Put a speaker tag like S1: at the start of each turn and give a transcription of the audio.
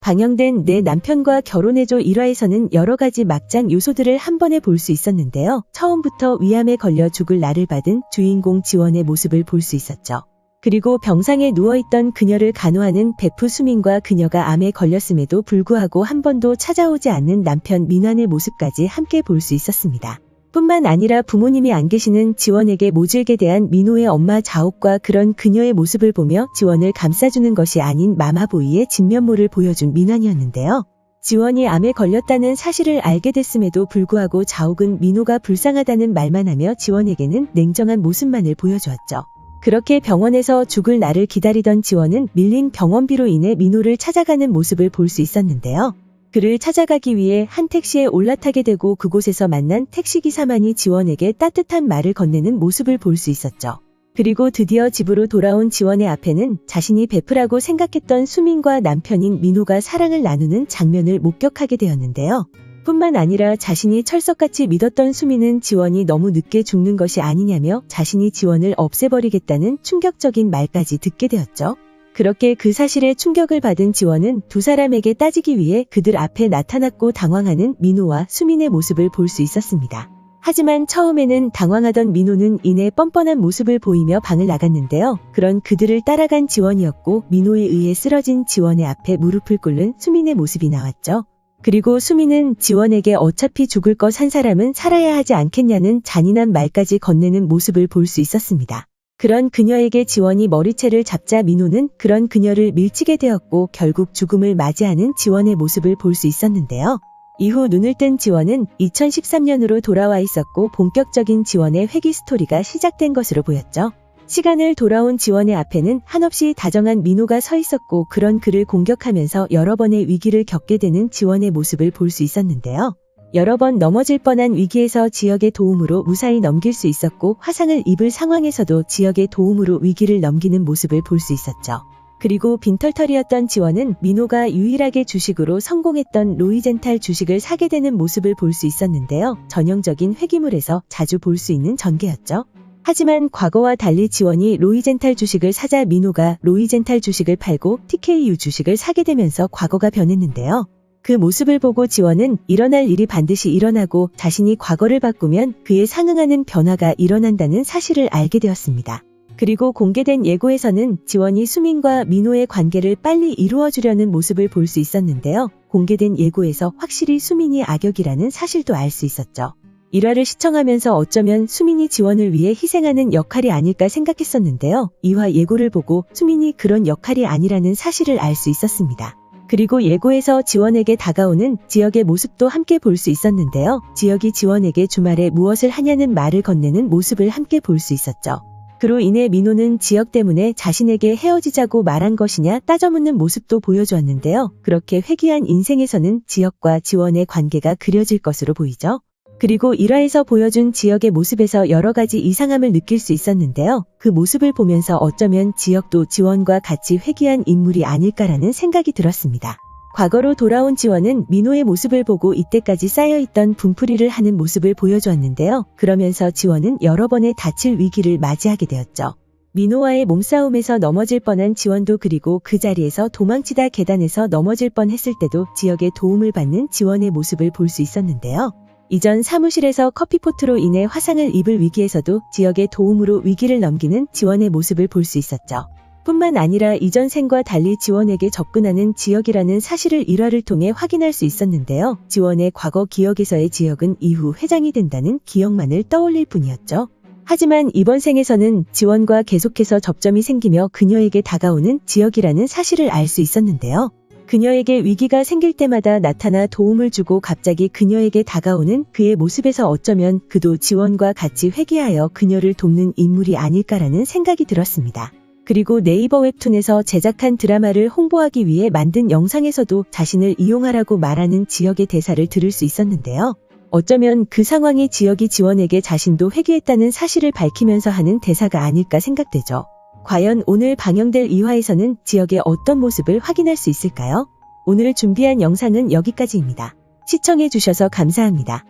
S1: 방영된 내 남편과 결혼해줘 1화에서는 여러 가지 막장 요소들을 한 번에 볼 수 있었는데요. 처음부터 위암에 걸려 죽을 날을 받은 주인공 지원의 모습을 볼 수 있었죠. 그리고 병상에 누워있던 그녀를 간호하는 베프 수민과 그녀가 암에 걸렸음에도 불구하고 한 번도 찾아오지 않는 남편 민환의 모습까지 함께 볼 수 있었습니다. 뿐만 아니라 부모님이 안 계시는 지원에게 모질게 대한 민호의 엄마 자옥과 그런 그녀의 모습을 보며 지원을 감싸주는 것이 아닌 마마보이의 진면모를 보여준 민환이었는데요. 지원이 암에 걸렸다는 사실을 알게 됐음에도 불구하고 자옥은 민호가 불쌍하다는 말만 하며 지원에게는 냉정한 모습만을 보여주었죠. 그렇게 병원에서 죽을 날을 기다리던 지원은 밀린 병원비로 인해 민호를 찾아가는 모습을 볼 수 있었는데요. 그를 찾아가기 위해 한 택시에 올라타게 되고 그곳에서 만난 택시기사만이 지원에게 따뜻한 말을 건네는 모습을 볼 수 있었죠. 그리고 드디어 집으로 돌아온 지원의 앞에는 자신이 베프라고 생각했던 수민과 남편인 민호가 사랑을 나누는 장면을 목격하게 되었는데요. 뿐만 아니라 자신이 철석같이 믿었던 수민은 지원이 너무 늦게 죽는 것이 아니냐며 자신이 지원을 없애버리겠다는 충격적인 말까지 듣게 되었죠. 그렇게 그 사실에 충격을 받은 지원은 두 사람에게 따지기 위해 그들 앞에 나타났고 당황하는 민호와 수민의 모습을 볼 수 있었습니다. 하지만 처음에는 당황하던 민호는 이내 뻔뻔한 모습을 보이며 방을 나갔는데요. 그런 그들을 따라간 지원이었고 민호에 의해 쓰러진 지원의 앞에 무릎을 꿇는 수민의 모습이 나왔죠. 그리고 수민은 지원에게 어차피 죽을 것 한 사람은 살아야 하지 않겠냐는 잔인한 말까지 건네는 모습을 볼 수 있었습니다. 그런 그녀에게 지원이 머리채를 잡자 민호는 그런 그녀를 밀치게 되었고 결국 죽음을 맞이하는 지원의 모습을 볼 수 있었는데요. 이후 눈을 뜬 지원은 2013년으로 돌아와 있었고 본격적인 지원의 회귀 스토리가 시작된 것으로 보였죠. 시간을 돌아온 지원의 앞에는 한없이 다정한 민호가 서 있었고 그런 그를 공격하면서 여러 번의 위기를 겪게 되는 지원의 모습을 볼 수 있었는데요. 여러 번 넘어질 뻔한 위기에서 지역의 도움으로 무사히 넘길 수 있었고 화상을 입을 상황에서도 지역의 도움으로 위기를 넘기는 모습을 볼 수 있었죠. 그리고 빈털털이었던 지원은 민호가 유일하게 주식으로 성공했던 로이젠탈 주식을 사게 되는 모습을 볼 수 있었는데요. 전형적인 회귀물에서 자주 볼 수 있는 전개였죠. 하지만 과거와 달리 지원이 로이젠탈 주식을 사자 민호가 로이젠탈 주식을 팔고 TKU 주식을 사게 되면서 과거가 변했는데요. 그 모습을 보고 지원은 일어날 일이 반드시 일어나고 자신이 과거를 바꾸면 그에 상응하는 변화가 일어난다는 사실을 알게 되었습니다. 그리고 공개된 예고에서는 지원이 수민과 민호의 관계를 빨리 이루어주려는 모습을 볼 수 있었는데요. 공개된 예고에서 확실히 수민이 악역이라는 사실도 알 수 있었죠. 1화를 시청하면서 어쩌면 수민이 지원을 위해 희생하는 역할이 아닐까 생각했었는데요. 2화 예고를 보고 수민이 그런 역할이 아니라는 사실을 알 수 있었습니다. 그리고 예고에서 지원에게 다가오는 지역의 모습도 함께 볼 수 있었는데요. 지역이 지원에게 주말에 무엇을 하냐는 말을 건네는 모습을 함께 볼 수 있었죠. 그로 인해 민호는 지역 때문에 자신에게 헤어지자고 말한 것이냐 따져묻는 모습도 보여주었는데요. 그렇게 회귀한 인생에서는 지역과 지원의 관계가 그려질 것으로 보이죠. 그리고 1화에서 보여준 지역의 모습에서 여러 가지 이상함을 느낄 수 있었는데요. 그 모습을 보면서 어쩌면 지역도 지원과 같이 회귀한 인물이 아닐까라는 생각이 들었습니다. 과거로 돌아온 지원은 민호의 모습을 보고 이때까지 쌓여있던 분풀이를 하는 모습을 보여주었는데요. 그러면서 지원은 여러 번의 다칠 위기를 맞이하게 되었죠. 민호와의 몸싸움에서 넘어질 뻔한 지원도 그리고 그 자리에서 도망치다 계단에서 넘어질 뻔했을 때도 지역의 도움을 받는 지원의 모습을 볼 수 있었는데요. 이전 사무실에서 커피포트로 인해 화상을 입을 위기에서도 지역의 도움으로 위기를 넘기는 지원의 모습을 볼 수 있었죠. 뿐만 아니라 이전 생과 달리 지원에게 접근하는 지역이라는 사실을 1화를 통해 확인할 수 있었는데요. 지원의 과거 기억에서의 지역은 이후 회장이 된다는 기억만을 떠올릴 뿐이었죠. 하지만 이번 생에서는 지원과 계속해서 접점이 생기며 그녀에게 다가오는 지역이라는 사실을 알 수 있었는데요. 그녀에게 위기가 생길 때마다 나타나 도움을 주고 갑자기 그녀에게 다가오는 그의 모습에서 어쩌면 그도 지원과 같이 회귀하여 그녀를 돕는 인물이 아닐까라는 생각이 들었습니다. 그리고 네이버 웹툰에서 제작한 드라마를 홍보하기 위해 만든 영상에서도 자신을 이용하라고 말하는 지역의 대사를 들을 수 있었는데요. 어쩌면 그 상황이 지역이 지원에게 자신도 회귀했다는 사실을 밝히면서 하는 대사가 아닐까 생각되죠. 과연 오늘 방영될 2화에서는 지역의 어떤 모습을 확인할 수 있을까요? 오늘 준비한 영상은 여기까지입니다. 시청해주셔서 감사합니다.